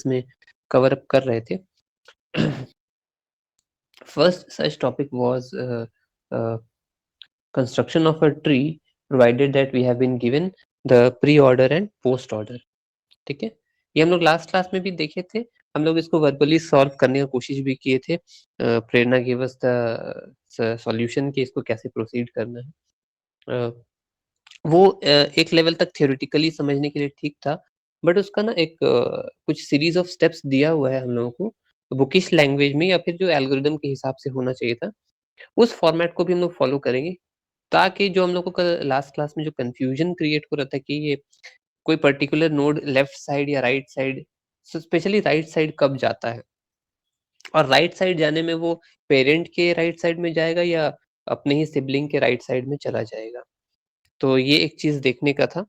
में cover up कर रहे थे. First such topic was construction of a tree, provided that we have been given the pre-order and post-order. ठीक है, ये हम लोग लास्ट क्लास में भी देखे थे. हम लोग इसको वर्बली सॉल्व करने की कोशिश भी किए थे. प्रेरणा गिव अस द सॉल्यूशन कि इसको कैसे प्रोसीड करना है. वो एक लेवल तक थियोरेटिकली समझने के लिए ठीक था, बट उसका ना एक कुछ सीरीज ऑफ स्टेप्स दिया हुआ है हम लोगों को बुकिश लैंग्वेज में, या फिर जो एल्गोरिदम के हिसाब से होना चाहिए था, उस फॉर्मेट को भी हम लोग फॉलो करेंगे, ताकि जो हम लोग को कल लास्ट क्लास में जो कंफ्यूजन क्रिएट हो रहा था कि ये कोई पर्टिकुलर नोड लेफ्ट साइड या right side, specially right side कब जाता है, और राइट साइड जाने में वो पेरेंट के राइट साइड में जाएगा या अपने ही सिबलिंग के राइट साइड में चला जाएगा. तो ये एक चीज देखने का था.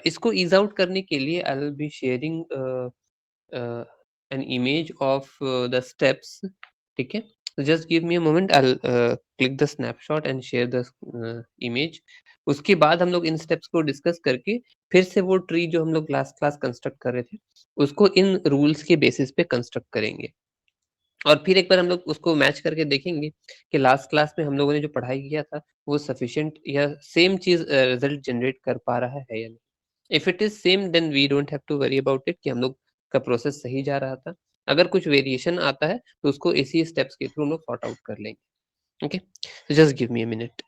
इसको ईज आउट करने के लिए I will be sharing an image of the steps. ठीक है, just give me a moment, I click the snapshot and share the image. उसके बाद हम लोग इन स्टेप्स को डिस्कस करके फिर से वो ट्री जो हम लोग लास्ट क्लास कंस्ट्रक्ट कर रहे थे उसको इन रूल्स के बेसिस पे कंस्ट्रक्ट करेंगे, और फिर एक बार हम लोग उसको मैच करके देखेंगे कि लास्ट क्लास में हम लोगों ने जो पढ़ाई किया था वो सफिशिएंट या सेम चीज रिजल्ट जनरेट कर पा रहा है या नहीं. If it is same then we don't have to worry about it कि हम लोग का प्रोसेस सही जा रहा था. अगर कुछ वेरिएशन आता है तो उसको इसी स्टेप्स के थ्रू हम लोग सॉर्ट आउट कर लेंगे. Okay, just give me a minute.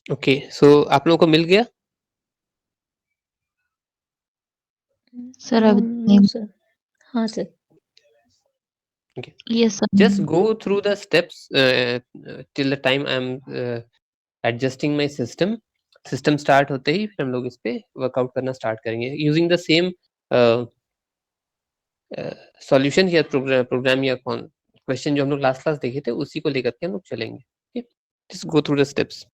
Okay, so आप लोगों को मिल गया? सर अभी नो सर. हाँ sir. Okay, yes sir. just go through the steps till the time I'm adjusting my system. System start होते ही फिर हम लोग इस पे वर्कआउट करना स्टार्ट करेंगे यूजिंग द सेम सॉल्यूशन या प्रोग्राम या क्वेश्चन जो हम लोग लास्ट क्लास देखे थे उसी को लेकर के हम लोग चलेंगे. Just go through the steps.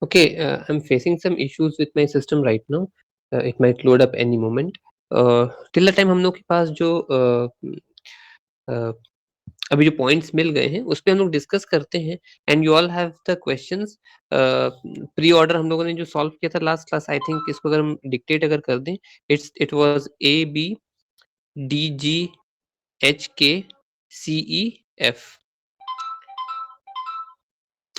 Okay, I'm facing some issues with my system right now. It might load up any moment. Till the time हम लोग के पास जो अभी जो पॉइंट्स मिल गए हैं उस पे हम लोग डिस्कस करते हैं and you all have the questions. Pre order हम लोगों ने जो सॉल्व किया था लास्ट क्लास, आई थिंक इसको अगर हम डिक्टेट अगर कर दें, it was A B D G H K C E F,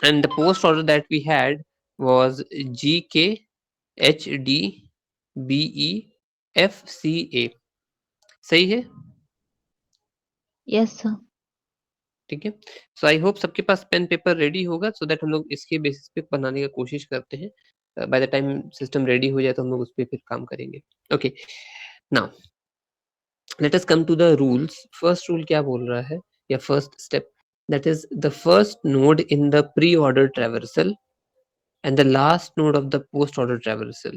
and the post order that we had was G K H D B E F C A। सही है? Yes sir. ठीक है। सो I hope सबके पास pen paper ready होगा so that हम लोग इसके basis पे बनाने का कोशिश करते हैं। By the time system ready हो जाए तो हम लोग उस पर फिर काम करेंगे। Okay, now let us come to the rules. First rule क्या बोल रहा है या first step, that is the first node in the pre order traversal and the last node of the post order traversal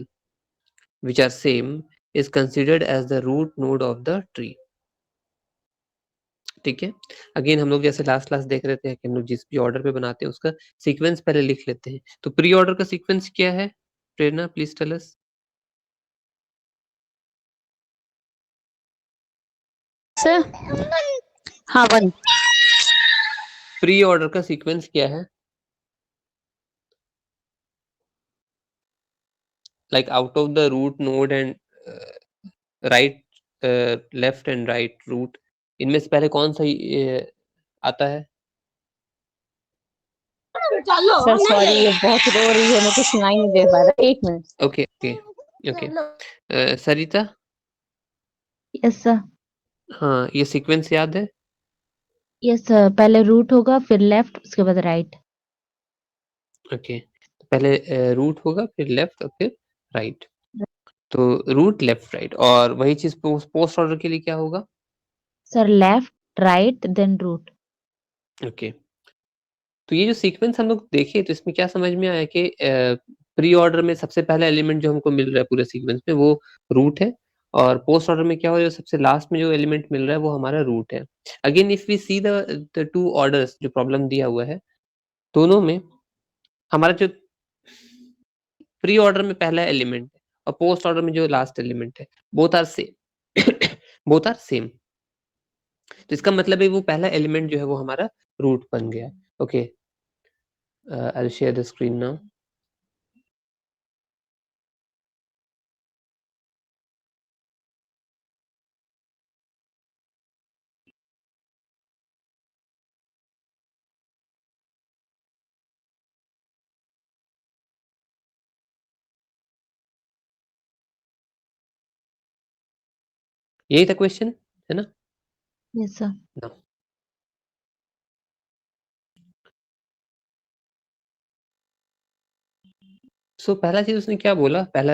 which are same is considered as the root node of the tree। ठीक है। Again हम लोग जैसे last class देख रहे थे कि हम लोग जिस भी ऑर्डर पे बनाते हैं उसका सीक्वेंस पहले लिख लेते हैं। तो प्री ऑर्डर का सीक्वेंस क्या है Prerna, please tell us. Sir हाँ 1। प्री ऑर्डर का सीक्वेंस क्या है? Like out of the root node and right, left and right root, इनमें से पहले कौन सा आता है? सर सॉरी, ये बहुत रो रही है, मैं कुछ सुनाई नहीं दे पा रहा। 1 मिनट। Okay okay okay. Sarita, yes sir. हाँ ये सीक्वेंस याद है? यस सर, पहले रूट होगा फिर लेफ्ट उसके बाद राइट। ओके, पहले रूट होगा फिर लेफ्ट और फिर राइट। तो रूट लेफ्ट राइट, और वही चीज पोस्ट ऑर्डर के लिए क्या होगा? Sir left right then root. Okay, तो ये जो सीक्वेंस हम लोग देखे तो इसमें क्या समझ में आया कि प्री ऑर्डर में सबसे पहला एलिमेंट जो हमको मिल रहा है पूरे सीक्वेंस में वो रूट है, और पोस्ट ऑर्डर में क्या हो रहा है, सबसे लास्ट में जो एलिमेंट मिल रहा है वो हमारा रूट है। Again if we see the two orders जो प्रॉब्लम दिया हुआ है, दोनों में हमारा जो प्री ऑर्डर में पहला एलिमेंट है और पोस्ट ऑर्डर में जो लास्ट एलिमेंट है, both are same both are same. तो इसका मतलब है वो पहला एलिमेंट जो है वो हमारा रूट बन गया। Okay, I will share the screen now. यही था क्वेश्चन, है ना? Yes sir. ना, सो पहला चीज उसने क्या बोला, पहला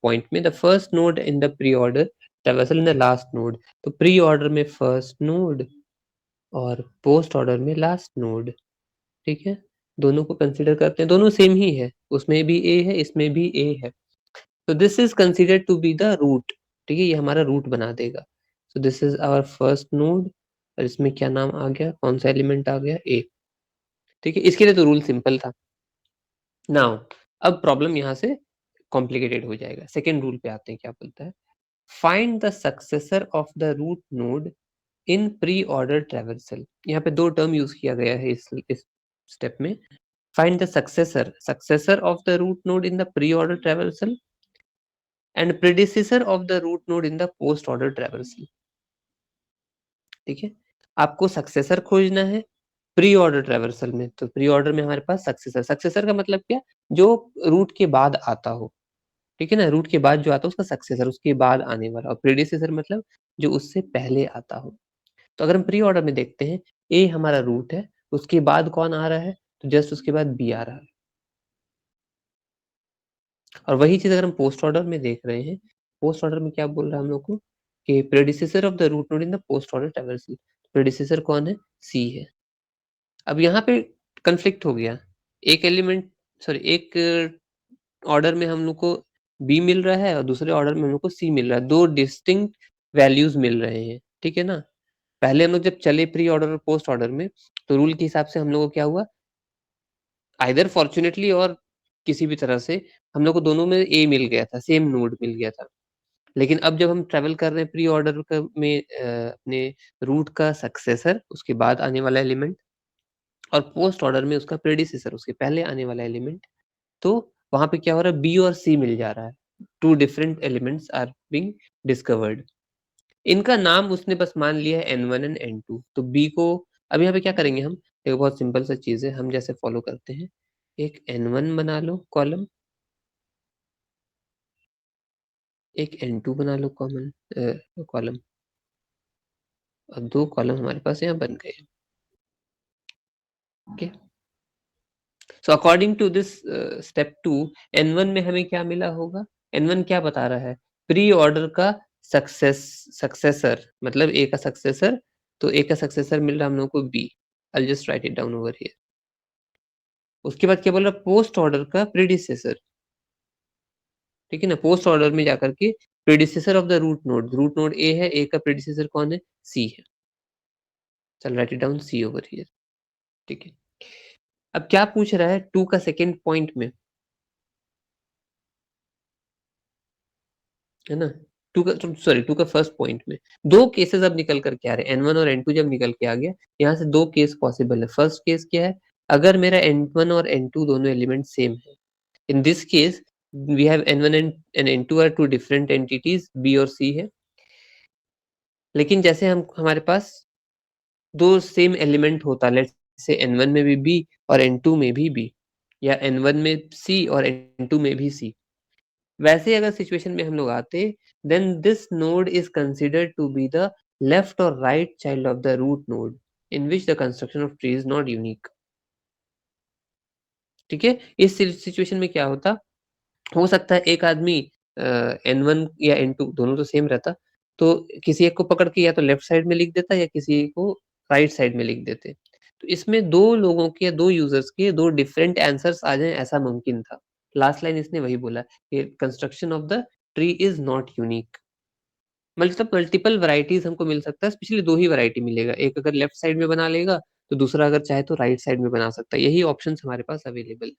पॉइंट में the first node in the pre order traversal in the last node. तो प्री ऑर्डर में फर्स्ट नोड और पोस्ट ऑर्डर में लास्ट नोड। ठीक है, दोनों को कंसीडर करते हैं, दोनों सेम ही है, उसमें भी ए है इसमें भी ए है। तो this is considered to be the root. ठीक है, ये हमारा रूट बना देगा। So this is our first node, और इसमें क्या नाम आ गया, कौन सा एलिमेंट आ गया, ए। ठीक है, इसके लिए तो रूल सिंपल था। नाउ अब प्रॉब्लम यहाँ से कॉम्प्लिकेटेड हो जाएगा। सेकेंड रूल पे आते हैं, क्या बोलता है, find the successor of the root node in pre order traversal. यहाँ पे दो टर्म यूज किया गया है इस स्टेप में। Find the successor of the root node in the pre order traversal and predecessor of the root node in the post order traversal. ठीक है, आपको सक्सेसर खोजना है प्री ऑर्डर ट्रैवर्सल में। तो प्री ऑर्डर में हमारे पास सक्सेसर का मतलब क्या, जो रूट के बाद आता हो। ठीक है ना, रूट के बाद जो आता है उसका सक्सेसर, उसके बाद आने वाला। और प्रीडिसेसर मतलब जो उससे पहले आता हो। तो अगर हम प्री ऑर्डर में देखते हैं, ए हमारा रूट है, उसके बाद कौन आ रहा है, तो जस्ट उसके बाद बी आ रहा है। और वही चीज अगर हम पोस्ट ऑर्डर में देख रहे हैं, पोस्ट ऑर्डर में क्या बोल रहा है हम लोग को कि predecessor of the root node in the post order traversal. Predecessor कौन है, सी है। अब यहाँ पे कंफ्लिक्ट हो गया, एक एलिमेंट, सॉरी एक ऑर्डर में हम लोग को बी मिल रहा है और दूसरे ऑर्डर में हम लोग को सी मिल रहा है, दो डिस्टिंक्ट वैल्यूज मिल रहे हैं। ठीक है ना, पहले हम लोग जब चले प्री ऑर्डर और पोस्ट ऑर्डर में, तो रूल के हिसाब से हम लोग को क्या हुआ, आइदर फॉर्चुनेटली और किसी भी तरह से हम लोग को दोनों में ए मिल गया था, सेम नोड मिल गया था। लेकिन अब जब हम ट्रेवल कर रहे हैं प्री ऑर्डर में अपने रूट का सक्सेसर, उसके बाद आने वाला एलिमेंट, और पोस्ट ऑर्डर में उसका प्रेडिसेसर, उसके पहले आने वाला एलिमेंट, तो वहां पे क्या हो रहा है, बी और सी मिल जा रहा है। Two different elements are being discovered. इनका नाम उसने बस मान लिया है n1 एंड n2। तो b को अब यहाँ पे क्या करेंगे हम, एक बहुत सिंपल सा चीज है, हम जैसे फॉलो करते हैं, एक n1 बना लो कॉलम, एक n2 बना लो कॉमन कॉलम, और 2 कॉलम हमारे पास यहाँ बन गए। Okay, so according to this step 2, n1 में हमें क्या मिला होगा, n1 क्या बता रहा है, प्री ऑर्डर का सक्सेसर, मतलब a का सक्सेसर, तो a का सक्सेसर मिल रहा है हम लोग को b। I just right it down over here. उसके बाद क्या बोल रहा है, पोस्ट ऑर्डर का प्रीडिसेसर, ठीक है ना, पोस्ट ऑर्डर में जाकर के predecessor of the root node A है, ए का प्रीडिसेसर कौन है, सी है। चल write it down see over here, ठीक है। अब क्या पूछ रहा है 2 का सेकेंड पॉइंट में, है ना, 2 का, सॉरी 2 का फर्स्ट पॉइंट में दो केसेस अब निकल करके आ रहे हैं, n1 और n2 जब निकल के आ गया, यहाँ से दो केस पॉसिबल है। फर्स्ट केस क्या है, अगर मेरा n1 और n2 दोनों एलिमेंट सेम है, in this case we have n1 and n2 are two different entities, b और c है। लेकिन जैसे हम हमारे पास दो सेम एलिमेंट होता, लेट्स से n1 में भी b और n2 में भी b, या n1 में c और n2 में भी c, वैसे अगर सिचुएशन में हम लोग आते, then this node is considered to be the left और right child of the root node in which the construction of tree is not unique. ठीक है, इस सिचुएशन में क्या होता, हो सकता है एक आदमी n1 या n2 दोनों तो सेम रहता, तो किसी एक को पकड़ के या तो लेफ्ट साइड में लिख देता या किसी को राइट साइड में लिख देते। तो इसमें दो लोगों के, दो यूजर्स के दो डिफरेंट आंसर्स आ जाएं, ऐसा मुमकिन था। लास्ट लाइन इसने वही बोला कि construction of the tree is not unique, मतलब मल्टीपल वैरायटीज हमको मिल सकता है, स्पेशली दो ही वैरायटी मिलेगा, एक अगर लेफ्ट साइड में बना लेगा तो दूसरा अगर चाहे तो राइट साइड में बना सकता है। यही ऑप्शंस हमारे पास अवेलेबल है।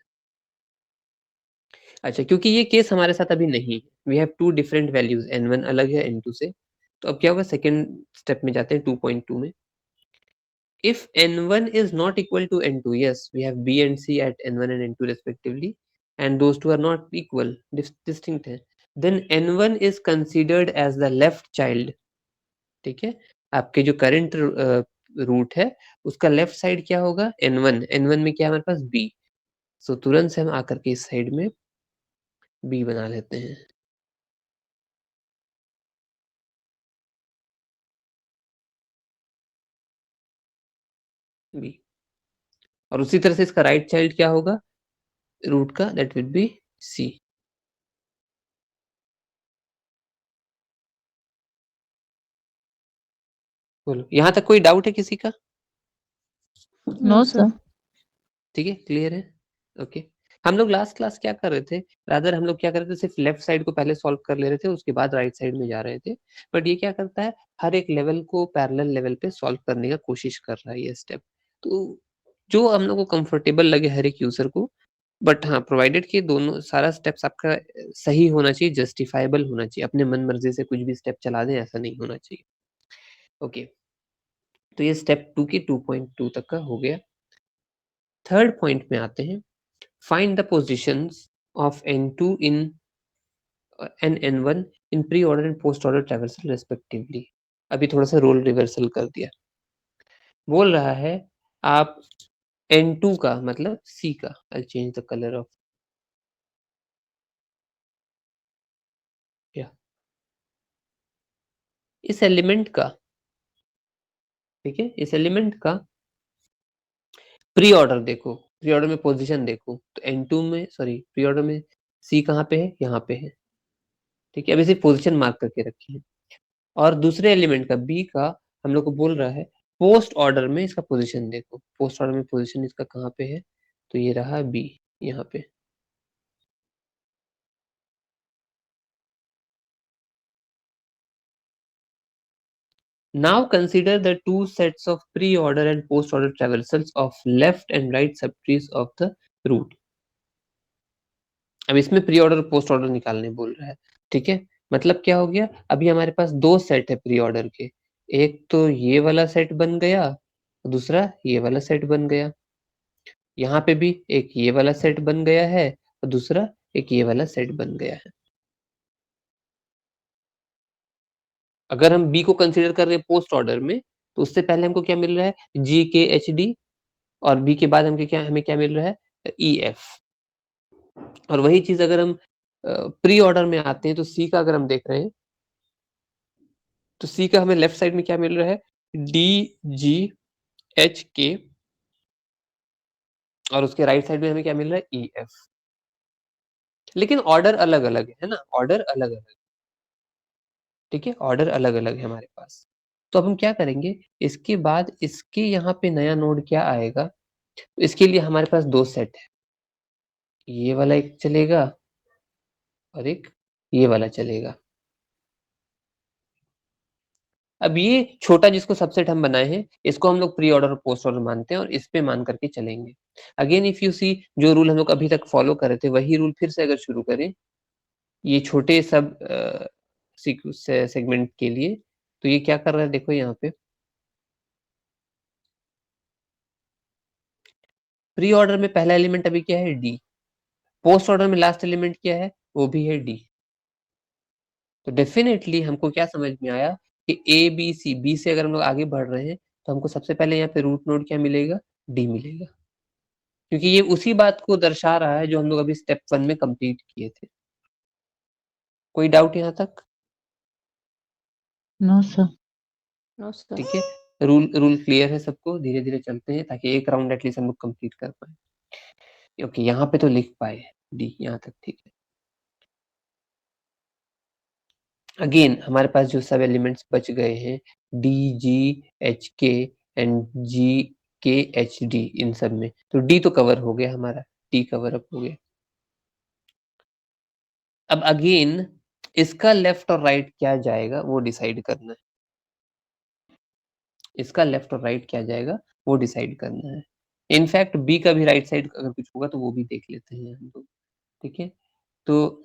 अच्छा, क्योंकि ये केस हमारे साथ अभी नहीं है, we have two different values, n1 अलग है n2 से, तो अब क्या होगा, सेकेंड स्टेप में जाते हैं 2.2 में। if n1 is not equal to n2, yes we have b and c at n1 and n2 respectively, and those two are not equal, distinct है, then n1 is considered as the left child। ठीक है, आपके जो current root है उसका left side क्या होगा, n1 में क्या है हमारे पास b, सो तुरंत से हम आकर के इस साइड में b बना लेते हैं। b, और उसी तरह से इसका राइट चाइल्ड क्या होगा रूट का, दैट विल बी c। बोलो, यहाँ तक कोई डाउट है किसी का? No sir. ठीक है, क्लियर है, ओके। हम लोग लास्ट क्लास क्या कर रहे थे, रादर हम लोग क्या कर रहे थे, सिर्फ लेफ्ट साइड को पहले सॉल्व कर ले रहे थे, उसके बाद राइट साइड में जा रहे थे। बट ये क्या करता है, हर एक लेवल को पैरेलल लेवल पे सॉल्व करने का कोशिश कर रहा है ये स्टेप, तो जो हम लोग को कंफर्टेबल लगे हर एक यूजर को। बट हाँ, प्रोवाइडेड कि दोनों सारा स्टेप्स आपका सही होना चाहिए, जस्टिफाइबल होना चाहिए, अपने मन मर्जी से कुछ भी स्टेप चला दें ऐसा नहीं होना चाहिए। ओके, तो ये स्टेप 2 की 2.2 तक का हो गया। थर्ड पॉइंट में आते हैं, find the positions of n2 in and n1 in pre-order and post-order traversal respectively। अभी थोड़ा सा रोल रिवर्सल कर दिया, बोल रहा है आप n2 का मतलब c का, I change the colour of, या इस एलिमेंट का, ठीक है, इस एलिमेंट का प्री ऑर्डर देखो, प्री ऑर्डर में पोजीशन देखो, तो n2 में, सॉरी प्री ऑर्डर में c कहाँ पे है, यहाँ पे है। ठीक है, अभी सिर्फ पोजीशन मार्क करके रखी है। और दूसरे एलिमेंट का बी का हम लोग को बोल रहा है पोस्ट ऑर्डर में इसका पोजीशन देखो, पोस्ट ऑर्डर में पोजीशन इसका कहाँ पे है, तो ये रहा बी यहाँ पे। Now consider the two sets of pre-order and post-order traversals of left and right subtrees of the root। अब इसमें प्री ऑर्डर पोस्ट ऑर्डर निकालने बोल रहा है, ठीक है। मतलब क्या हो गया, अभी हमारे पास 2 सेट है प्री ऑर्डर के, एक तो ये वाला सेट बन गया, दूसरा ये वाला सेट बन गया। यहाँ पे भी एक ये वाला सेट बन गया है और दूसरा एक ये वाला सेट बन गया है। अगर हम बी को कंसीडर कर रहे हैं पोस्ट ऑर्डर में, तो उससे पहले हमको क्या मिल रहा है, जी के एच डी, और बी के बाद हमें क्या मिल रहा है, ई एफ। और वही चीज अगर हम प्री ऑर्डर में आते हैं तो सी का अगर हम देख रहे हैं, तो सी का हमें लेफ्ट साइड में क्या मिल रहा है, डी जी एच के, और उसके राइट साइड में हमें क्या मिल रहा है, ई एफ। लेकिन ऑर्डर अलग अलग है ना, ऑर्डर अलग अलग, ठीक है, ऑर्डर अलग अलग है हमारे पास। तो अब हम क्या करेंगे, इसके बाद इसके यहाँ पे नया नोड क्या आएगा, तो इसके लिए हमारे पास 2 सेट है, ये वाला एक चलेगा और एक ये वाला चलेगा। अब ये छोटा जिसको सबसेट हम बनाए हैं, इसको हम लोग प्री ऑर्डर और पोस्ट ऑर्डर मानते हैं और इस पे मान करके चलेंगे। अगेन इफ यू सी, जो रूल हम लोग अभी तक फॉलो कर रहे थे वही रूल फिर से अगर शुरू करें, ये छोटे सब सेगमेंट के लिए, तो ये क्या कर रहा है, देखो यहाँ पे प्री ऑर्डर में पहला एलिमेंट अभी क्या है, डी। पोस्ट ऑर्डर में लास्ट एलिमेंट क्या है, वो भी है डी। तो डेफिनेटली हमको क्या समझ में आया कि ए बी सी, बी से अगर हम लोग आगे बढ़ रहे हैं तो हमको सबसे पहले यहाँ पे रूट नोड क्या मिलेगा, डी मिलेगा, क्योंकि ये उसी बात को दर्शा रहा है जो हम लोग अभी स्टेप 1 में कंप्लीट किए थे। कोई डाउट यहाँ तक? No sir. No sir. ठीक है, रूल रूल क्लियर है सबको, धीरे धीरे चलते हैं ताकि एक राउंड एटलीस्ट हम लोग कंप्लीट कर पाए। ओके, यहाँ पे तो लिख पाए डी यहाँ तक, ठीक है। अगेन हमारे पास जो सब एलिमेंट्स बच गए हैं, डी जी एच के एंड जी के एच डी, इन सब में तो डी तो कवर हो गया हमारा, डी कवर अप हो गया। अब अगेन इसका लेफ्ट और राइट क्या जाएगा वो डिसाइड करना है, इसका लेफ्ट और राइट क्या जाएगा वो डिसाइड करना है। इनफैक्ट बी का भी राइट साइड अगर कुछ होगा तो वो भी देख लेते हैं हम लोग, ठीक है। तो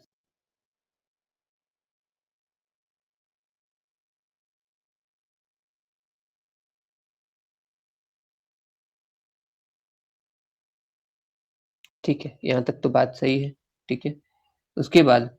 ठीक है, यहाँ तक तो बात सही है, ठीक है। उसके बाद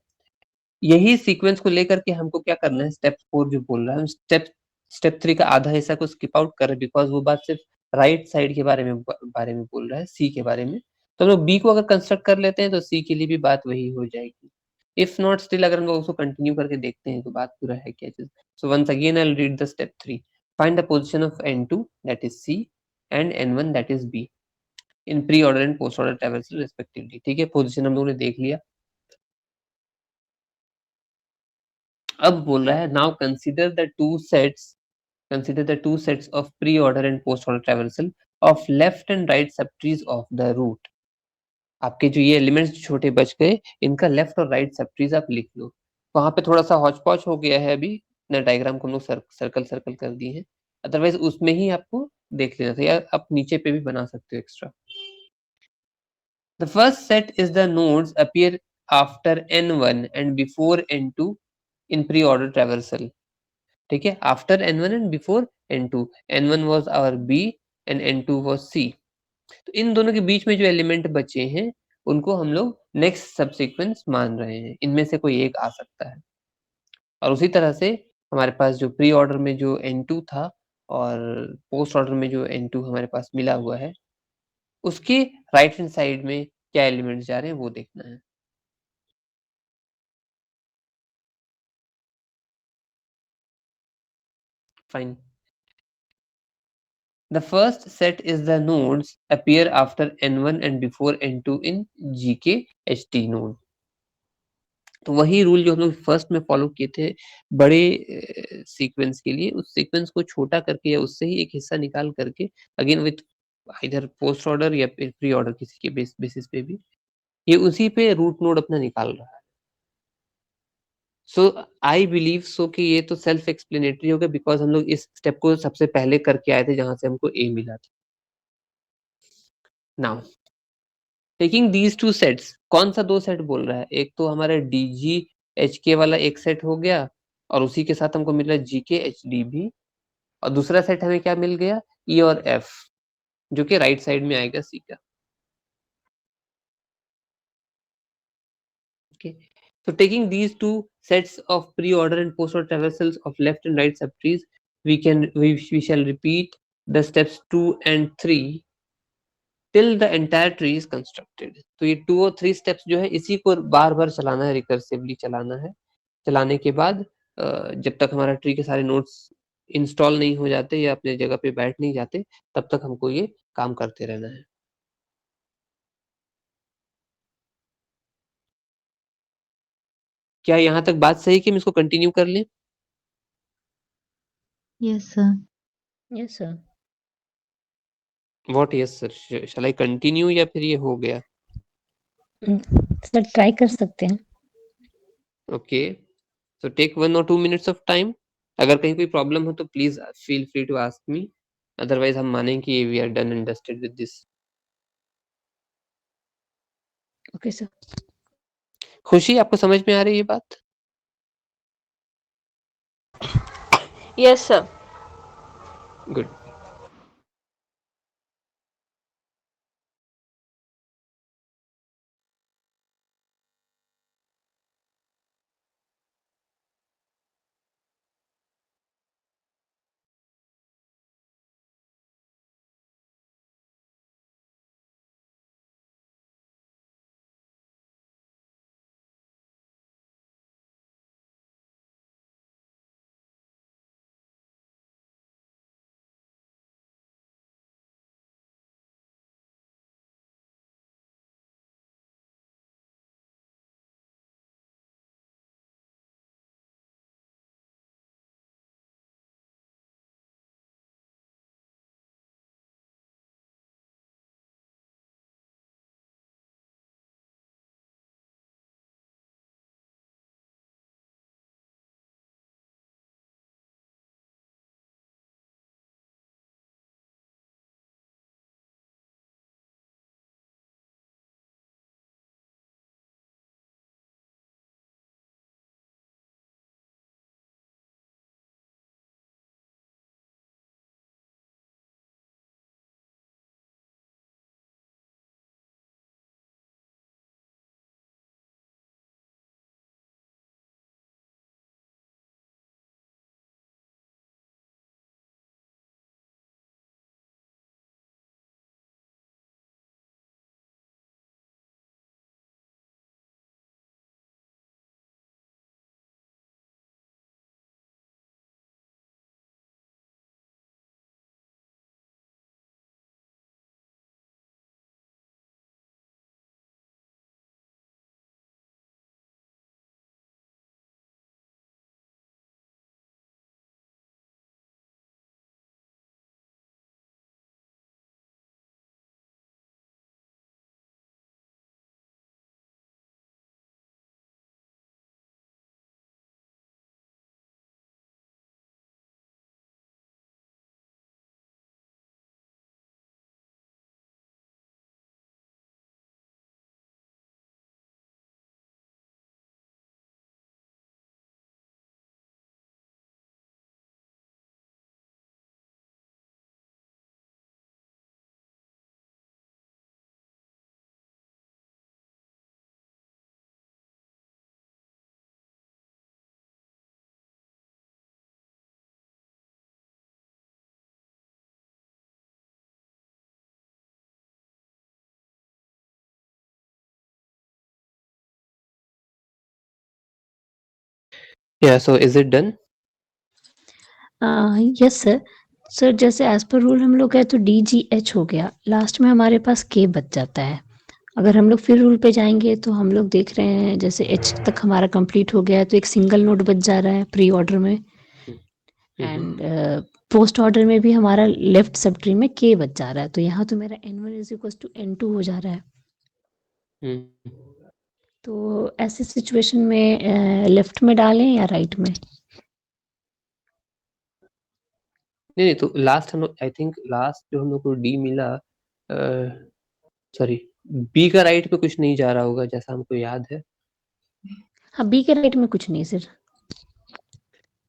यही सीक्वेंस को लेकर के हमको क्या करना है, स्टेप 4 जो बोल रहा है, हम स्टेप 3 का आधा हिस्सा को स्किप आउट कर रहे हैं, बिकॉज वो बात सिर्फ राइट साइड के बारे में बोल रहा है, सी के बारे में। तो हम लोग बी को अगर कंस्ट्रक्ट कर लेते हैं तो सी के लिए भी बात वही हो जाएगी। इफ नॉट स्टिल, अगर हम लोग उसको कंटिन्यू करके देखते हैं तो बात पूरा है क्या चीज। So once again I will read the step 3, find the position of n2 that is C and n1 that is B in pre order and post order traversal respectively. ठीक है, पोजीशन हम लोगों ने देख लिया। अब बोल रहा है now consider the two sets of pre-order and post-order traversal of left and right subtrees of the root। आपके जो ये एलिमेंट्स छोटे बच गए, इनका लेफ्ट और राइट सबट्रीज आप लिख लो। वहां पे थोड़ा सा हौच पौच हो गया है, अभी ना डायग्राम को हम लोग सर्कल सर्कल कर दिए हैं, अदरवाइज उसमें ही आपको देख लेना था, या आप नीचे पे भी बना सकते हो extra. The first set is the nodes appear after n1 and before n2 in pre-order traversal। ठीक है, after n1 and before n2, n1 was our b and n2 was c। तो इन दोनों के बीच में जो एलिमेंट बचे हैं उनको हम लोग नेक्स्ट सबसीक्वेंस मान रहे हैं, इनमें से कोई एक आ सकता है। और उसी तरह से हमारे पास जो प्री ऑर्डर में जो n2 था और पोस्ट ऑर्डर में जो n2 हमारे पास मिला हुआ है, उसके राइट हैंड साइड में क्या एलिमेंट्स जा रहे हैं वो देखना है। Fine. The first set is the nodes appear after n1 and before n2 in GKHT node। तो वही रूल जो हम लोग फर्स्ट में फॉलो किए थे बड़े सीक्वेंस के लिए, उस सीक्वेंस को छोटा करके या उससे ही एक हिस्सा निकाल करके, अगेन विथ इधर पोस्ट ऑर्डर या प्री ऑर्डर किसी के बेसिस पे भी, ये उसी पे रूट नोड अपना निकाल रहा है। सो आई बिलीव सो कि ये तो सेल्फ एक्सप्लेनेटरी होगा, बिकॉज हम लोग इस स्टेप को सबसे पहले करके आए थे जहां से हमको ए मिला था। Now taking these two sets, कौन सा दो सेट बोल रहा है? एक तो हमारा DGHK वाला एक सेट हो गया और उसी के साथ हमको मिल रहा है GK HDB, और दूसरा सेट हमें क्या मिल गया? E और F, जो कि राइट साइड में आएगा C का। Okay. So taking these two sets of pre-order and post-order traversals of left and right subtrees, we shall repeat the steps 2 and 3 till the entire tree is constructed. तो ये 2 और 3 steps जो है इसी को बार बार चलाना है, रिकर्सिवली चलाना है। चलाने के बाद जब तक हमारा ट्री के सारे नोड्स इंस्टॉल नहीं हो जाते या अपने जगह पे बैठ नहीं जाते, तब तक हमको ये काम करते रहना है। क्या यहाँ तक बात सही कि हम इसको कंटिन्यू कर लें? Yes, sir. Yes sir. What yes sir? Shall I continue या फिर ये हो गया? सर ट्राई कर सकते हैं। Okay. So take 1 or 2 minutes of time. अगर कहीं कोई प्रॉब्लम हो तो please feel free to ask me, otherwise हम मानेंगे कि we are done and dusted with this. Okay sir. Khushi, आपको समझ में आ रही है ये बात? Yes sir. Good. Yeah, so is it done? Yes sir. Sir जैसे एज पर रूल हम लोग गए तो DGH हो गया, लास्ट में हमारे पास K बच जाता है। अगर हम लोग फिर रूल पे जाएंगे तो हम लोग देख रहे हैं जैसे H तक हमारा कंप्लीट हो गया है तो एक सिंगल नोट बच जा रहा है प्री ऑर्डर में, एंड पोस्ट ऑर्डर में भी हमारा लेफ्ट सब ट्री में K बच जा रहा है। तो यहाँ तो मेरा N1 is equal to N2 हो जा रहा है। हम्म। तो ऐसी सिचुएशन में लेफ्ट में डालें या राइट में? नहीं नहीं, तो लास्ट हम लोग, आई थिंक लास्ट जो हम लोग को D मिला, सॉरी बी का राइट पे कुछ नहीं जा रहा होगा जैसा हमको याद है। हाँ, बी के राइट में कुछ नहीं सर।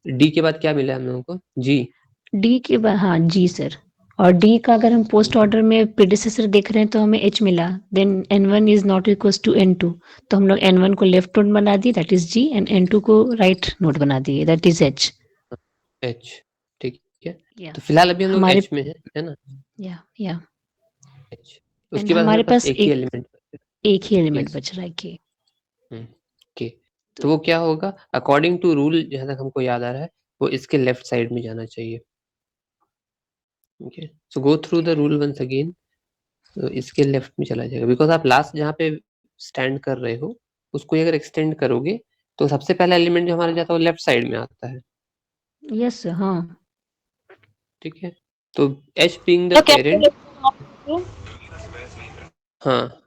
डी के बाद क्या मिला हम लोगों को? जी। डी के बाद हाँ जी सर। और डी का अगर हम पोस्ट ऑर्डर में प्रीडिसेसर देख रहे हैं तो हमें एच मिला, then N1 is not equal to N2, तो हम लोग N1 को लेफ्ट नोड बना दिए that is ji, and N2 को राइट नोड बना दिए दैट इज एच। एच, ठीक है। या तो फिलहाल अभी हम लोग हमारे एच में है ना? या एच। एंड उसके बाद हमारे हमारे पास पास एक ही एलिमेंट एक ही एलिमेंट यस। बच रहा है के। के। तो वो क्या होगा अकॉर्डिंग टू रूल, जहां तक हमको याद आ रहा है, वो इसके लेफ्ट साइड में जाना चाहिए। Okay, so go through the rule once again. तो इसके लेफ्ट में चला जाएगा बिकॉज आप लास्ट जहाँ पे स्टैंड कर रहे हो उसको अगर एक्सटेंड करोगे तो सबसे पहला एलिमेंट जो हमारा जाता है वो लेफ्ट साइड में आता है। यस सर हाँ। ठीक है, तो एच बीइंग द तो पेरेंट। कैलकुलेशन ऑफ हाँ,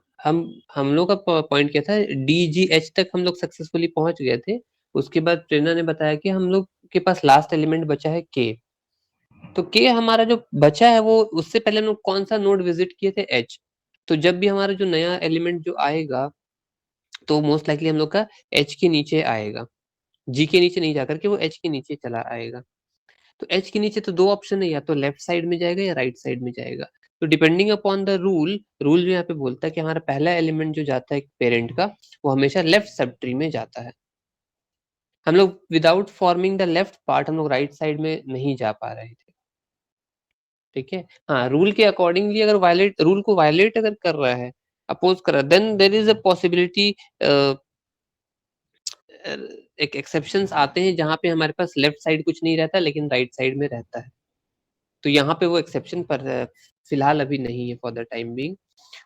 हम लोग का पॉइंट क्या था, डी जी एच तक हम लोग सक्सेसफुली पहुंच गए थे। उसके बाद प्रेरणा ने बताया कि हम लोग के पास लास्ट एलिमेंट बचा है के। तो के हमारा जो बचा है वो उससे पहले हम लोग कौन सा नोड विजिट किए थे? एच। तो जब भी हमारा जो नया एलिमेंट जो आएगा तो मोस्ट लाइकली हम लोग का एच के नीचे आएगा, जी के नीचे नहीं जाकर के वो एच के नीचे चला आएगा। तो एच के नीचे तो दो ऑप्शन है, या तो लेफ्ट साइड में जाएगा या राइट साइड में जाएगा। तो depending upon the rule, rule जो यहाँ पे बोलता है कि हमारा पहला एलिमेंट जो जाता है पेरेंट का वो हमेशा लेफ्ट सब ट्री में जाता है। हम लोग without forming the left part हम लोग राइट साइड में नहीं जा पा रहे थे। ठीक है, हाँ, रूल के अकॉर्डिंगली अगर वायलेट रूल को वायलेट अगर कर रहा है, अपोज कर रहा है, then there is a possibility, एक एक्सेप्शंस आते हैं जहां पे हमारे पास लेफ्ट साइड कुछ नहीं रहता लेकिन राइट साइड में रहता है। तो यहाँ पे वो एक्सेप्शन पर फिलहाल अभी नहीं है फॉर द टाइम बीइंग।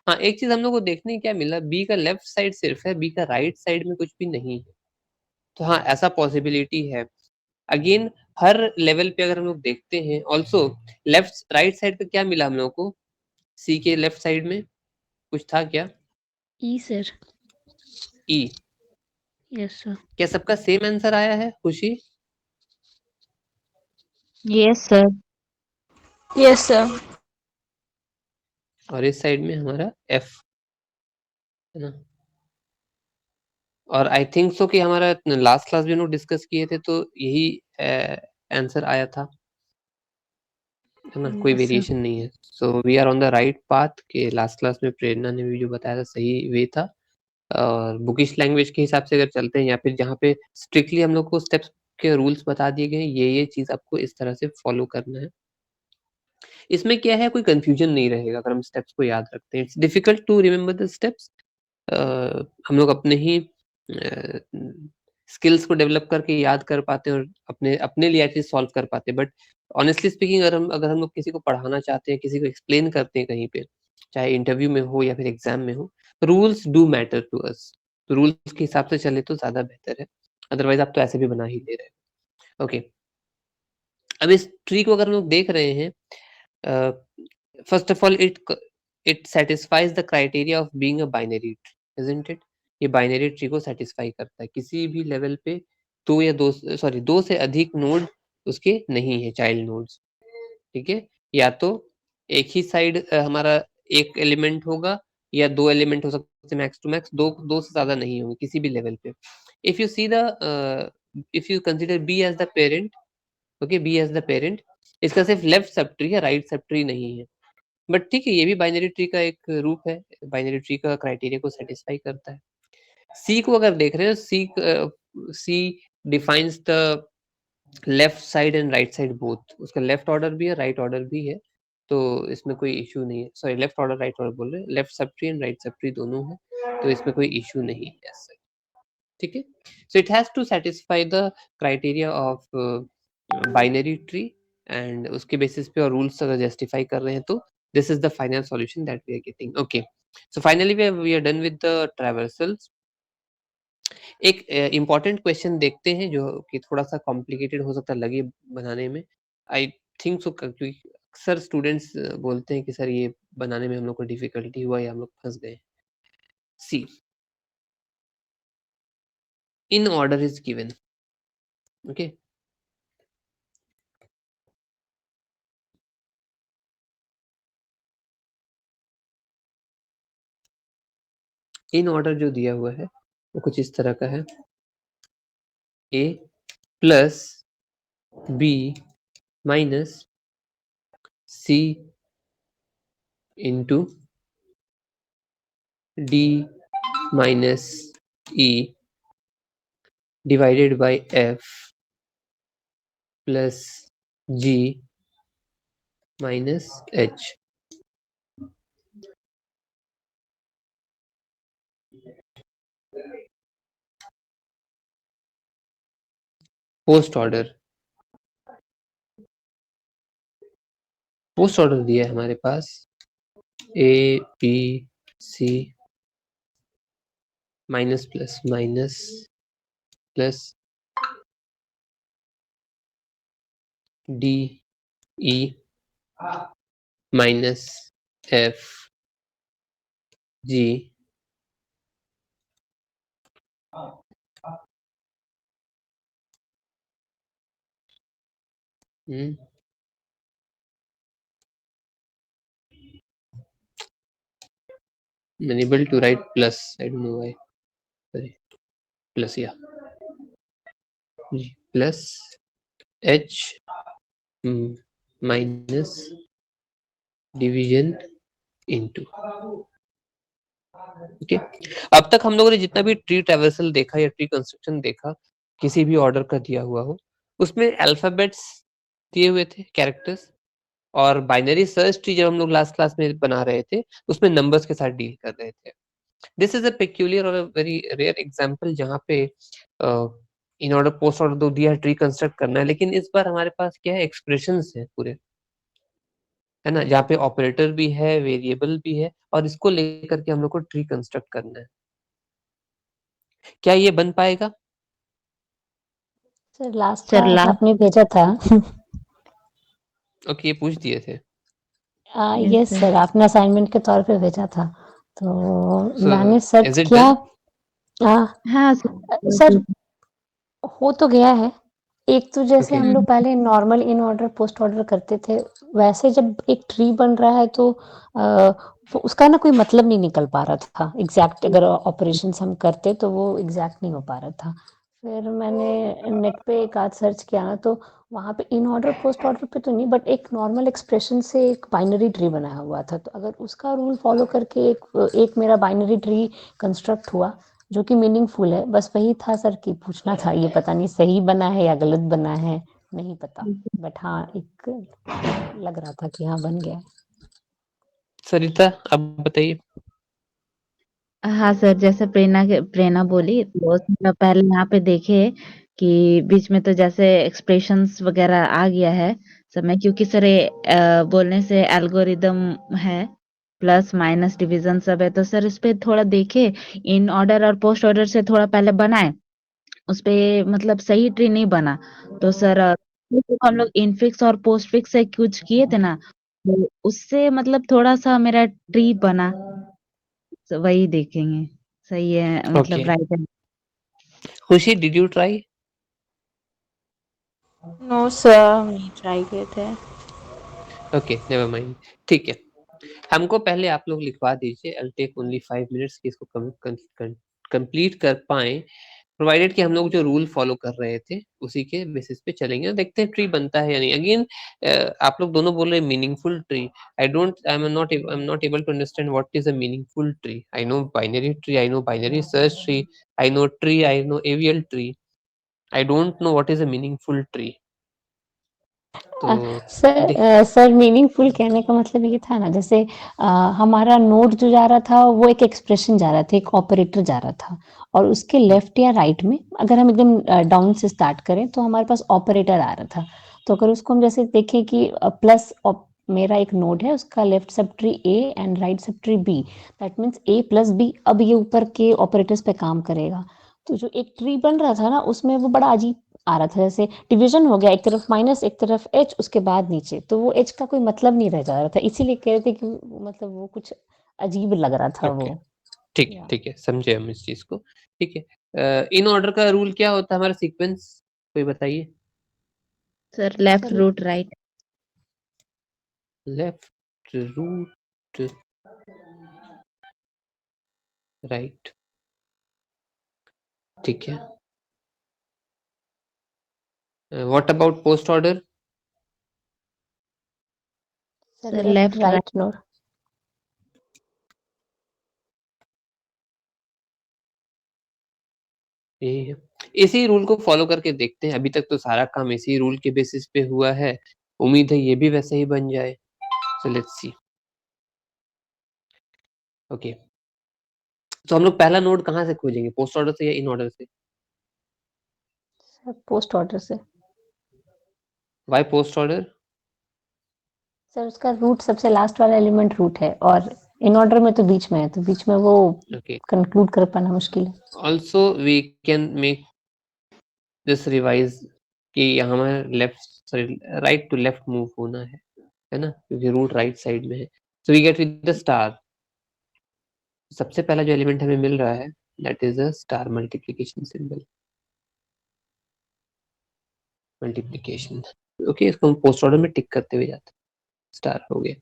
हाँ, एक चीज हम लोग को देखने क्या मिला, बी का लेफ्ट साइड सिर्फ है, बी का राइट साइड में कुछ भी नहीं है। तो हाँ, ऐसा पॉसिबिलिटी है। अगेन हर लेवल पे अगर हम लोग देखते हैं, ऑल्सो लेफ्ट राइट साइड पे क्या मिला हम लोग को, सी के लेफ्ट साइड में कुछ था क्या? E sir. E. Yes sir. क्या सबका सेम आंसर आया है Khushi? Yes sir. Yes sir. और इस साइड में हमारा एफ है ना। और आई थिंक सो कि हमारा लास्ट क्लास भी हम लोग डिस्कस किए थे तो यही आंसर आया था, है ना, कोई यस सर। वेरिएशन नहीं है। So we are on the right path के लास्ट क्लास में प्रेरणा ने भी जो बताया था सही वे था। और बुकिश लैंग्वेज के हिसाब से अगर चलते हैं या फिर जहाँ पे स्ट्रिक्टली हम लोग को स्टेप्स के रूल्स बता दिए गए हैं, ये चीज आपको इस तरह से फॉलो करना है। इसमें क्या है, कोई कंफ्यूजन नहीं रहेगा अगर हम स्टेप्स को याद रखते हैं। It's difficult to remember the steps. हम लोग अपने ही स्किल्स को डेवलप करके याद कर पाते हैं और अपने अपने लिए चीज सॉल्व कर पाते हैं। बट ऑनेस्टली स्पीकिंग अगर हम लोग किसी को पढ़ाना चाहते हैं, किसी को एक्सप्लेन करते हैं कहीं पे, चाहे इंटरव्यू में हो या फिर एग्जाम में हो, rules do matter to us. तो रूल्स के हिसाब से चले तो ज्यादा बेहतर है, अदरवाइज आप तो ऐसे भी बना ही ले रहे हो। ओके, अब इस ट्री को अगर हम लोग देख रहे हैं, first of all it satisfies the criteria of being a binary tree, isn't it? ये बाइनरी ट्री को सेटिस्फाई करता है, किसी भी लेवल पे दो से अधिक नोड उसके नहीं है, चाइल्ड नोड्स। ठीक है, या तो एक ही साइड हमारा एक एलिमेंट होगा या दो एलिमेंट हो सकते हैं, मैक्स टू मैक्स दो से ज्यादा नहीं होंगे किसी भी लेवल पे। If you see the if you consider B as the parent, okay, B as the parent, इसका सिर्फ लेफ्ट सब ट्री है, राइट सब ट्री नहीं है। बट ठीक है, ये भी बाइनरी ट्री का एक रूप है, बाइनरी ट्री का क्राइटेरिया को सेटिस्फाई करता है। सी को अगर देख रहे हो, C defines the left side and right side both, उसका लेफ्ट ऑर्डर भी है, राइट ऑर्डर भी है। तो इसमें कोई इशू नहीं है, sorry left order right order बोल रहे हैं, left sub tree and right sub tree दोनों है, तो इसमें कोई इशू नहीं है ऐसा। ठीक है, so it has to satisfy the criteria of binary tree, and उसके बेसिस पे और रूल्स अगर जस्टिफाई कर रहे हैं तो this is the final solution that we are getting. Okay, so finally we are done with the traversals. एक important question देखते हैं जो कि थोड़ा सा कॉम्प्लिकेटेड हो सकता है लगे बनाने में, आई थिंक सो, क्योंकि अक्सर स्टूडेंट्स बोलते हैं कि सर ये बनाने में हम लोग को डिफिकल्टी हुआ या हम लोग फंस गए। See, in order is given, okay, in order जो दिया हुआ है वो कुछ इस तरह का है, A plus B minus C into D minus E divided by F plus G minus H. Post order दिया है हमारे पास A B C minus plus minus plus D E minus F G unable to write plus, I don't know why, sorry, plus, yeah, plus h minus division into. Okay, अब तक हम लोगों ने जितना भी ट्री ट्रैवर्सल देखा या tree construction देखा किसी भी ऑर्डर का दिया हुआ हो, उसमें अल्फाबेट्स दिए हुए थे, कैरेक्टर्स, और बाइनरी सर्च ट्री जब हम लोग लास्ट क्लास में बना रहे थे उसमें नंबर्स के साथ डील कर रहे थे। दिस इज अ पेक्यूलियर और वेरी रेयर एग्जांपल जहां पे इन ऑर्डर पोस्ट ऑर्डर दो दिया ट्री कंस्ट्रक्ट करना है, लेकिन इस बार हमारे पास क्या है, एक्सप्रेशंस है पूरे, है ना, जहाँ पे ऑपरेटर भी है, वेरिएबल भी है, और इसको लेकर के हम लोग को ट्री कंस्ट्रक्ट करना है। क्या ये बन पाएगा? सर लास्ट क्लास आपने भेजा था। ओके, ये पूछ दिए थे। यस सर, आपने असाइनमेंट के तौर पे भेजा था, तो मैंने is सर्च it किया। done? हाँ सर हो तो गया है। एक तो जैसे Okay. हम लोग पहले normal in order post order करते थे, वैसे जब एक ट्री बन रहा है तो उसका ना कोई मतलब नहीं निकल पा रहा था एग्जैक्ट। अगर ऑपरेशंस हम करते तो वो एग्जैक्ट नहीं हो पा रहा था। फिर मैंने नेट पे एक आध सर्च किया ना, तो वहाँ पे इन ऑर्डर पोस्ट ऑर्डर पे तो नहीं, बट एक नॉर्मल एक्सप्रेशन से एक बाइनरी ट्री बनाया हुआ था। तो अगर उसका रूल फॉलो करके एक मेरा बाइनरी ट्री कंस्ट्रक्ट हुआ जो कि मीनिंगफुल है, बस वही था सर कि पूछना था। ये पता नहीं सही बना है या गलत बना है, नहीं पता, बट हाँ एक लग रहा था कि हाँ बन गया। सरिता, अब बताइए। हाँ सर, जैसे प्रेरणा बोली तो उसमें पहले यहाँ पे देखे कि बीच में तो जैसे एक्सप्रेशंस वगैरह आ गया है समय, क्योंकि सर ये बोलने से एल्गोरिदम है, प्लस माइनस डिवीजन सब है, तो सर इस पे थोड़ा देखे, इन ऑर्डर और पोस्ट ऑर्डर से थोड़ा पहले बनाए, उस पे मतलब सही ट्री नहीं बना। तो सर हम लोग इनफिक्स और पोस्ट फिक्स से कुछ किए थे ना, तो उससे मतलब थोड़ा सा मेरा ट्री बना, तो वही देखेंगे सही है मतलब Okay. राइट है। खुशी, did you try? No sir, नहीं ट्राई किए थे। Okay, never mind. ठीक है, हमको पहले आप लोग लिखवा दीजिए। I'll take only 5 minutes कि इसको कंप्लीट कर पाए, प्रोवाइडेड कि हम लोग जो रूल फॉलो कर रहे थे उसी के बेसिस पे चलेंगे, देखते हैं ट्री बनता है या नहीं। अगेन आप लोग दोनों बोल रहे हैं meaningful tree. I am not able to understand what is a meaningful tree. I know binary tree, I know binary search tree, I know tree, I know AVL tree, I don't know what is a meaningful tree. तो sir meaningful कहने का मतलब ये था ना, जैसे हमारा node जो जा रहा था वो एक एक्सप्रेशन जा रहा था, एक ऑपरेटर जा रहा था, और उसके लेफ्ट या राइट में अगर हम एकदम डाउन से स्टार्ट करें तो हमारे पास ऑपरेटर आ रहा था। तो अगर उसको हम जैसे देखें कि प्लस मेरा एक नोड है, उसका left sub tree A and right sub tree B, that means A plus B. अब ये ऊपर के ऑपरेटर्स पे काम करेगा। तो जो एक ट्री बन रहा था ना, उसमें वो बड़ा अजीब आ रहा था, जैसे डिवीजन हो गया, एक तरफ माइनस एक तरफ एच, उसके बाद नीचे, तो वो एच का कोई मतलब नहीं रह जा रहा था, इसीलिए कह रहे थे कि मतलब वो कुछ अजीब लग रहा था ओके, वो। या ठीक है, समझे हम इस चीज को। ठीक है, इन ऑर्डर का रूल क्या होता है हमारा सीक्वेंस, कोई बताइए। Sir left sir root right. Left root right, ठीक है। What about post order? Sir left, left right. Right node. यही है। इसी रूल को फॉलो करके देखते हैं। अभी तक तो सारा काम इसी रूल के बेसिस पे हुआ है, उम्मीद है ये भी वैसे ही बन जाए। So let's see. ओके, तो हम लोग पहला नोड कहाँ से खोजेंगे, पोस्ट ऑर्डर से या इन ऑर्डर से? सर पोस्ट ऑर्डर से। Why post order? सर उसका रूट सबसे लास्ट वाला एलिमेंट रूट है और इन ऑर्डर में तो बीच में है, तो बीच में वो ओके, कंक्लूड कर पाना मुश्किल है। Also we can make this revise कि यहाँ हमें left sorry right to left move होना है ना, क्योंकि रूट राइट साइड में है। So we get with the star. सबसे पहला जो एलिमेंट हमें मिल रहा है that is a star multiplication symbol, multiplication. Okay, इसको हम पोस्ट ऑर्डर में टिक करते हुए जाते हैं। स्टार हो गया।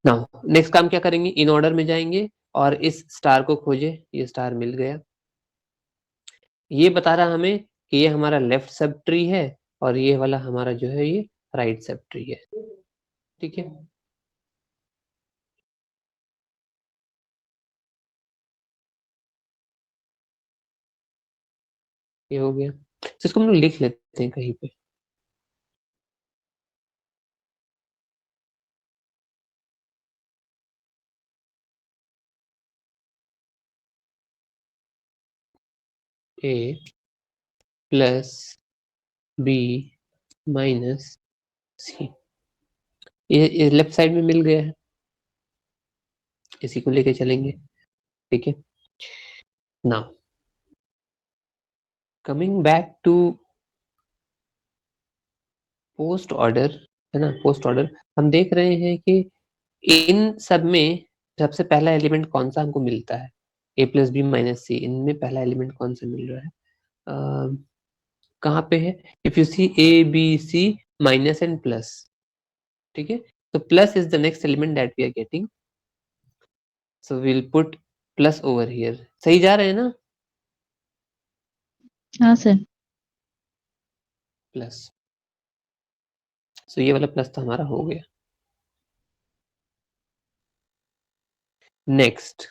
नाउ नेक्स्ट काम क्या करेंगे, इन ऑर्डर में जाएंगे और इस स्टार को खोजे। ये स्टार मिल गया। ये बता रहा हमें कि ये हमारा लेफ्ट सब ट्री है और ये वाला हमारा जो है ये राइट सब ट्री है। ठीक है, ये हो गया। तो इसको हम लोग लिख लेते हैं कहीं पे। ए प्लस बी माइनस सी, ये लेफ्ट साइड में मिल गया है, इसी को लेके चलेंगे। ठीक है, now coming back to post order, है ना, पोस्ट ऑर्डर हम देख रहे हैं कि इन सब में सबसे पहला एलिमेंट कौन सा हमको मिलता है, ए प्लस बी माइनस सी। इनमें पहला एलिमेंट कौन सा मिल रहा है, कहाँ पे है? If you see A B C minus and plus. ठीक है, तो plus is the next element that we are getting, so we will put plus over here. सही जा रहे हैं ना? हाँ सर। प्लस, सो ये वाला प्लस तो हमारा हो गया। Next,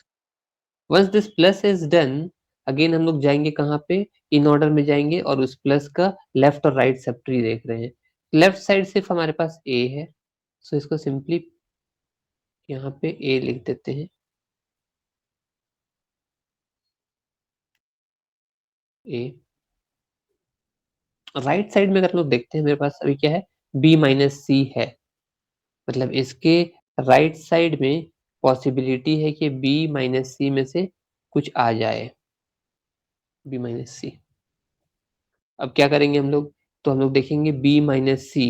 once this plus is done, again हम लोग जाएंगे कहाँ पे, इन ऑर्डर में जाएंगे और उस प्लस का लेफ्ट और राइट सब ट्री देख रहे हैं। लेफ्ट साइड सिर्फ हमारे पास ए है, सो इसको सिंपली यहाँ पे ए लिख देते हैं। ए राइट साइड में अगर हम लोग देखते हैं, मेरे पास अभी क्या है, बी माइनस सी है, मतलब इसके राइट साइड में पॉसिबिलिटी है कि बी माइनस सी में से कुछ आ जाए, बी माइनस सी। अब क्या करेंगे हम लोग, तो हम लोग देखेंगे बी माइनस सी,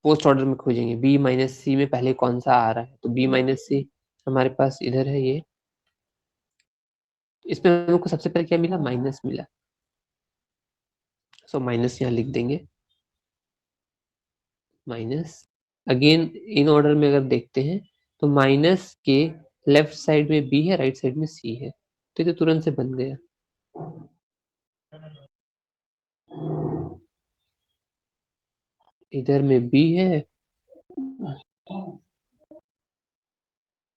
पोस्ट ऑर्डर में खोजेंगे बी माइनस सी में पहले कौन सा आ रहा है। तो बी माइनस सी हमारे पास इधर है ये, इसमें हम लोग को सबसे पहले क्या मिला, माइनस मिला, सो माइनस यहाँ लिख देंगे। माइनस अगेन इन ऑर्डर में अगर देखते हैं तो माइनस के लेफ्ट साइड में बी है, राइट साइड में सी है, तो ये तो तुरंत से बन गया। इधर में बी है,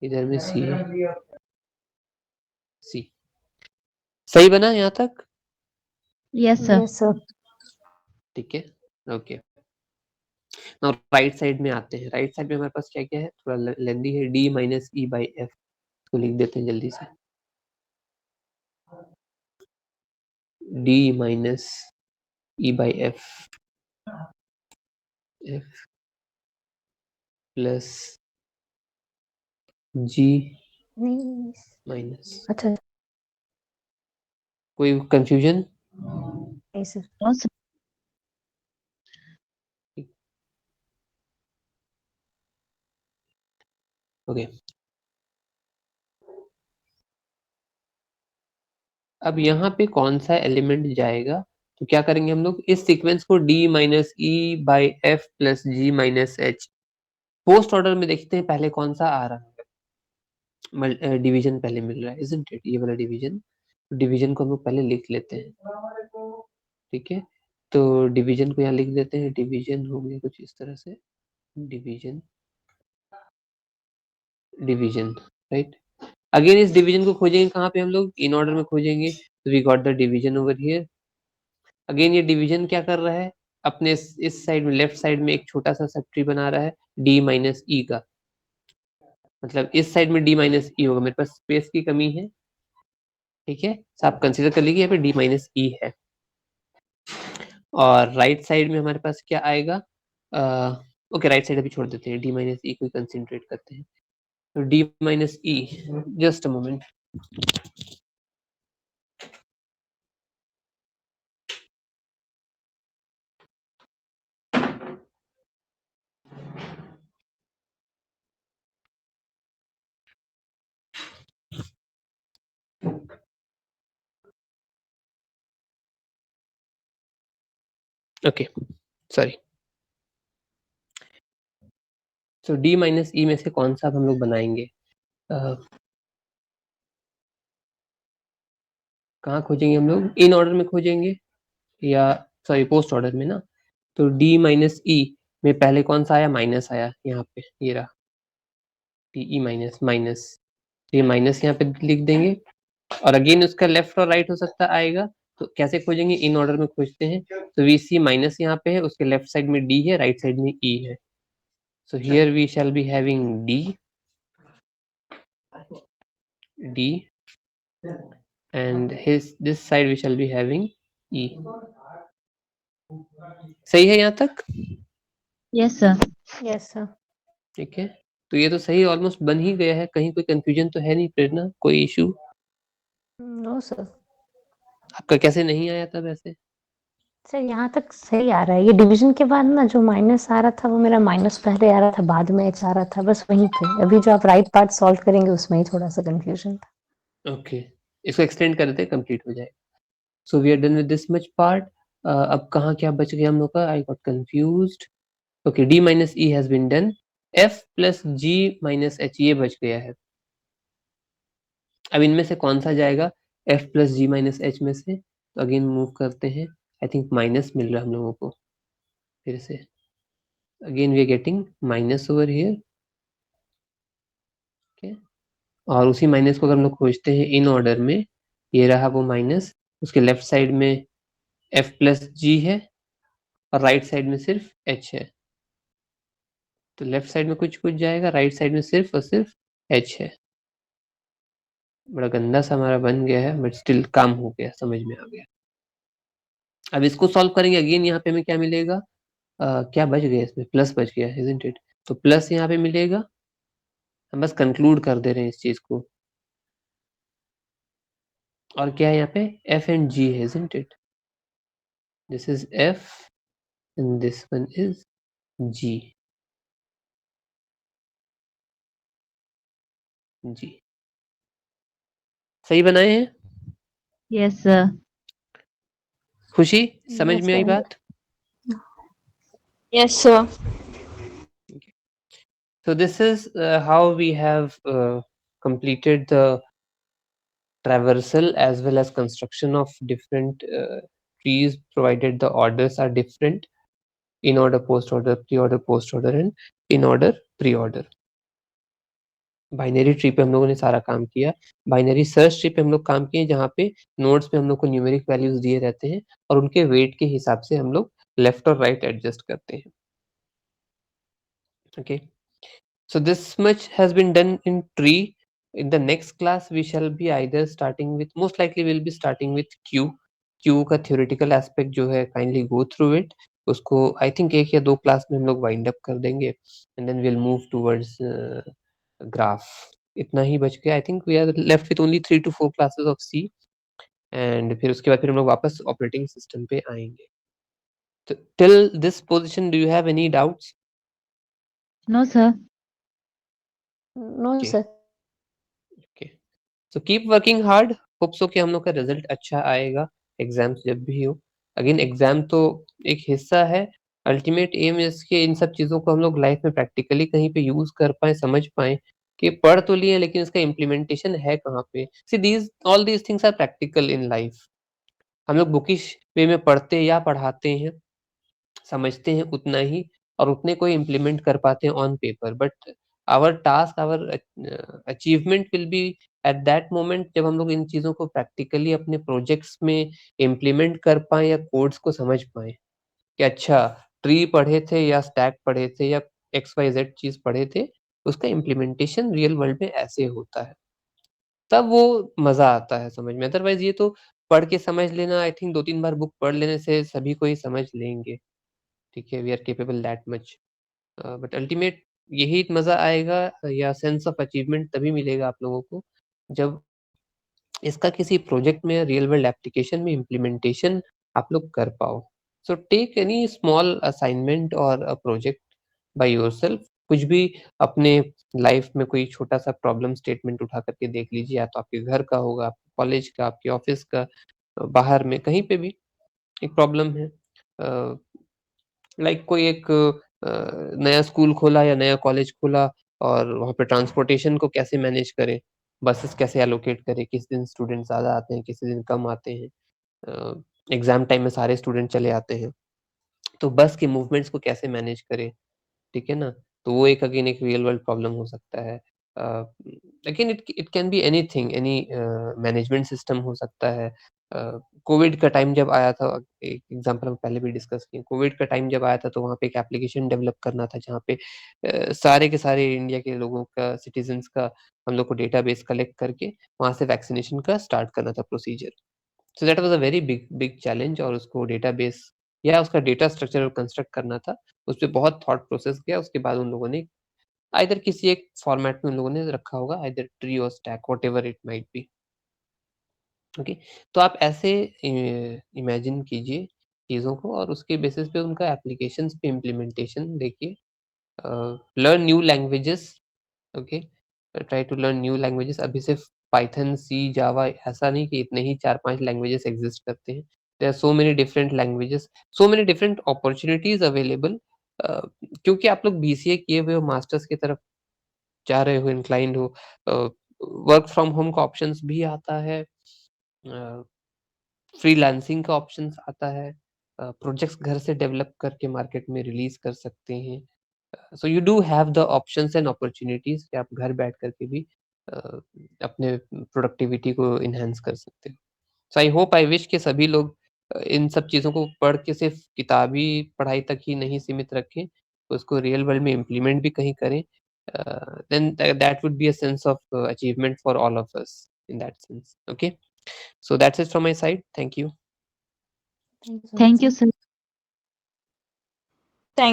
इधर में सी है, सी। सही बना यहाँ तक? Yes sir. Yes sir. ठीक है, ओके। नाउ राइट साइड में आते हैं। राइट साइड में हमारे पास क्या क्या है, थोड़ा लेंदी है, D minus E by F, तो लिख देते हैं जल्दी से, D minus E by F, F plus G नहीं, माइनस। अच्छा कोई कंफ्यूजन? नहीं सर। No sir. ओके, अब यहाँ पे कौन सा एलिमेंट जाएगा, तो क्या करेंगे हम लोग, इस सीक्वेंस को D minus E by F plus G minus H post order में देखते हैं पहले कौन सा आ रहा है। डिवीजन पहले मिल रहा है, इजंट इट? ये वाला डिवीजन को हम लोग पहले लिख लेते हैं, ठीक है। तो डिवीजन को यहाँ लिख देते हैं, डिवीजन हो गया कुछ इस तरह से, डिवीजन राइट। अगेन इस डिवीजन को खोजेंगे कहाँ पे हम लोग? इन ऑर्डर में खोजेंगे, तो we got the division over here. Again ये डिवीजन क्या कर रहा है? अपने इस साइड में, लेफ्ट साइड में एक छोटा सा सब ट्री बना रहा है d माइनस ई का, मतलब इस साइड में d माइनस ई होगा। मेरे पास स्पेस की कमी है, ठीक है, तो आप कंसीडर कर लीजिए यहाँ पे d माइनस ई है। और राइट साइड में हमारे पास क्या आएगा? ओके, राइट साइड अभी छोड़ देते हैं, d माइनस ई को कंसिडरेट करते हैं। तो d minus E, just a moment, okay sorry. तो d माइनस ई में से कौन सा अब हम लोग बनाएंगे? कहाँ खोजेंगे हम लोग? इन ऑर्डर में खोजेंगे या सॉरी पोस्ट ऑर्डर में ना। तो d माइनस ई में पहले कौन सा आया? माइनस आया यहाँ पे, ये रहा टी माइनस माइनस, ये माइनस यहाँ पे लिख देंगे। और अगेन उसका लेफ्ट और राइट हो सकता आएगा, तो कैसे खोजेंगे? इन ऑर्डर में खोजते हैं। तो वी सी माइनस यहाँ पे है, उसके लेफ्ट साइड में d है, राइट साइड में e है। So here we shall be having d and this side we shall be having e। सही है यहाँ तक? Yes sir. Yes sir. ठीक है, तो ये तो सही ऑलमोस्ट बन ही गया है, कहीं कोई कंफ्यूजन तो है नहीं प्रेरणा? कोई इशू नो सर। आपका कैसे नहीं आया था वैसे? सर यहाँ तक सही आ रहा है। ये डिवीजन के बाद ना जो माइनस आ रहा था वो मेरा माइनस पहले आ रहा था, बाद में एच आ रहा था, बस वहीं पे। अभी जो आप राइट पार्ट सॉल्व करेंगे उसमें ही थोड़ा सा कंफ्यूजन था। ओके, इसको एक्सटेंड कर देते, कंप्लीट हो जाए। So we are done with this much part. अब कहाँ क्या बच गया हम लोग का? I got confused. Okay, d minus E has been done, f plus g minus h ये बच गया है। अब इनमें से कौन सा जाएगा f plus G minus H में से? तो अगेन मूव करते हैं, आई थिंक माइनस मिल रहा है हम लोगों को फिर से। Again we are getting minus over here, okay. और उसी माइनस को अगर हम लोग खोजते हैं इन ऑर्डर में, ये रहा वो माइनस, उसके लेफ्ट साइड में f प्लस जी है और राइट साइड में सिर्फ h है। तो लेफ्ट साइड में कुछ कुछ जाएगा, राइट साइड में सिर्फ और सिर्फ h है। बड़ा गंदा सा हमारा बन गया है, बट स्टिल काम हो गया, समझ में आ गया। अब इसको सॉल्व करेंगे, अगेन यहाँ पे हमें क्या मिलेगा? क्या बच गया इसमें? प्लस बच गया, इजंट इट? तो प्लस यहाँ पे मिलेगा, हम बस कंक्लूड कर दे रहे हैं इस चीज को। और क्या है यहाँ पे? f एंड g है, isn't it? This is f and this one is g। जी, सही बनाए हैं? Yes sir. खुशी, समझ यस में आई सर। बात? Yes, sir. So this is how we have completed the traversal as well as construction of different trees, provided the orders are different: in order, post order, pre-order, post order and in order, pre-order। Binary tree पे हम लोगों ने सारा काम किया। Binary search tree पे हम लोग काम किए, जहाँ पे नोड्स पे हम लोग को न्यूमेरिक वैल्यूज दिए रहते हैं और उनके वेट के हिसाब से हम लोग लेफ्ट और राइट एडजस्ट करते हैं। Okay, so this much has been done in tree. In the next class we shall be either starting with, most likely we'll be starting with q का theoretical aspect जो है, kindly go through it। उसको I think एक या दो class में हम लोग वाइंड अप कर देंगे, and then we'll move towards graph। इतना ही बच गया। I think we are left with only 3 to 4 classes of C, and फिर उसके बाद फिर हम लोग वापस ऑपरेटिंग सिस्टम पे आएंगे। तो till this position do you have any doubts? No sir. No Okay. Sir. Okay, so keep working hard. Hope so कि हम लोग का रिजल्ट अच्छा आएगा एग्जाम्स जब भी हो। अगेन एग्जाम तो एक हिस्सा है, अल्टीमेट एम इसके इन सब चीज़ों को हम लोग लाइफ में प्रैक्टिकली कहीं पे यूज कर पाए, समझ पाए, कि पढ़ तो लिए लेकिन इसका इम्प्लीमेंटेशन है कहाँ पे। See all these things are practical in life. हम लोग बुकिश वे में पढ़ते या पढ़ाते हैं, समझते हैं उतना ही और उतने को इम्प्लीमेंट कर पाते हैं on paper, but our task, our achievement will be at that moment जब हम लोग इन चीज़ों को प्रैक्टिकली अपने प्रोजेक्ट्स में इम्प्लीमेंट कर पाएँ या कोड्स को समझ पाएँ कि अच्छा ट्री पढ़े थे या स्टैक पढ़े थे या XYZ चीज़ पढ़े थे, उसका इम्प्लीमेंटेशन रियल वर्ल्ड में ऐसे होता है। तब वो मज़ा आता है समझ में। अदरवाइज़ ये तो पढ़ के समझ लेना, आई थिंक 2-3 बार बुक पढ़ लेने से सभी को ही समझ लेंगे। ठीक है, we are capable that much, but ultimate यही मज़ा आएगा या सेंस ऑफ अचीवमेंट तभी मिलेगा आप लोगों को जब इसका किसी प्रोजेक्ट में रियल वर्ल्ड एप्लीकेशन में इम्प्लीमेंटेशन आप लोग कर पाओ। So take any small assignment और अ प्रोजेक्ट बाय योरसेल्फ। कुछ भी अपने लाइफ में कोई छोटा-सा प्रॉब्लम स्टेटमेंट उठा कर के देख लीजिए, या तो आपके घर का होगा, आपके कॉलेज का, आपके ऑफ़िस का, बाहर में कहीं पे भी एक प्रॉब्लम है। लाइक कोई एक नया स्कूल खोला या नया कॉलेज खोला और वहाँ पे ट्रांसपोर्टेशन को कैसे मैनेज करें, बसेस कैसे एलोकेट करें, किस दिन स्टूडेंट ज़्यादा आते हैं, किस दिन कम आते हैं। एग्ज़ाम टाइम में सारे स्टूडेंट चले आते हैं, तो बस के मूवमेंट्स को कैसे मैनेज करें, ठीक है ना? तो वो एक अगेन एक रियल वर्ल्ड प्रॉब्लम हो सकता है। Uh, again it can be anything, any management system हो सकता है। कोविड का टाइम जब आया था, एक एग्ज़ाम्पल हम पहले भी डिस्कस किए, कोविड का टाइम जब आया था तो वहाँ पे एक एप्लीकेशन डेवलप करना था जहाँ पे सारे के सारे इंडिया के लोगों का, सिटीज़न्स का हम लोग को डेटाबेस कलेक्ट करके वहाँ से वैक्सीनेशन का स्टार्ट करना था procedure. So that was a very big big challenge और उसको डेटाबेस या उसका डेटा स्ट्रक्चर कंस्ट्रक्ट करना था। उसपे बहुत थॉट प्रोसेस गया, उसके बाद उन लोगों ने आइदर किसी एक फॉर्मेट में उन लोगों ने रखा होगा, आइदर ट्री और stack, whatever it might be. Okay, तो आप ऐसे इमेजिन कीजिए चीज़ों को और उसके बेसिस पे उनका एप्लीकेशंस पे इम्प्लीमेंटेशन देखिए। Learn new languages, okay, try to learn new languages. अभी सिर्फ पाइथन, सी, जावा ऐसा नहीं कि इतने ही 4-5 लैंग्वेजेस एग्जिस्ट करते हैं। There are so many different languages, so many different opportunities available. क्योंकि आप लोग बीसीए किए हुए हो, मास्टर्स की तरफ जा रहे हो, इंक्लाइंड हो, वर्क फ्रॉम होम का ऑप्शंस भी आता है, फ्रीलांसिंग का ऑप्शंस आता है, प्रोजेक्ट्स घर से डेवलप करके मार्केट में रिलीज़ कर सकते हैं। So you do have the options and opportunities कि आप घर बैठ कर के भी अ, अपने प्रोडक्टिविटी को एनहांस कर सकते हो। सो आई होप, आई विश कि सभी लोग इन सब चीज़ों को पढ़ के सिर्फ़ किताबी पढ़ाई तक ही नहीं सीमित रखें, उसको रियल वर्ल्ड में इम्प्लीमेंट भी कहीं करें। Then that would be a sense of achievement for all of us in that sense. Okay, so that's it from my side. Thank you. Thank you so much thank you sir. Sir. Thank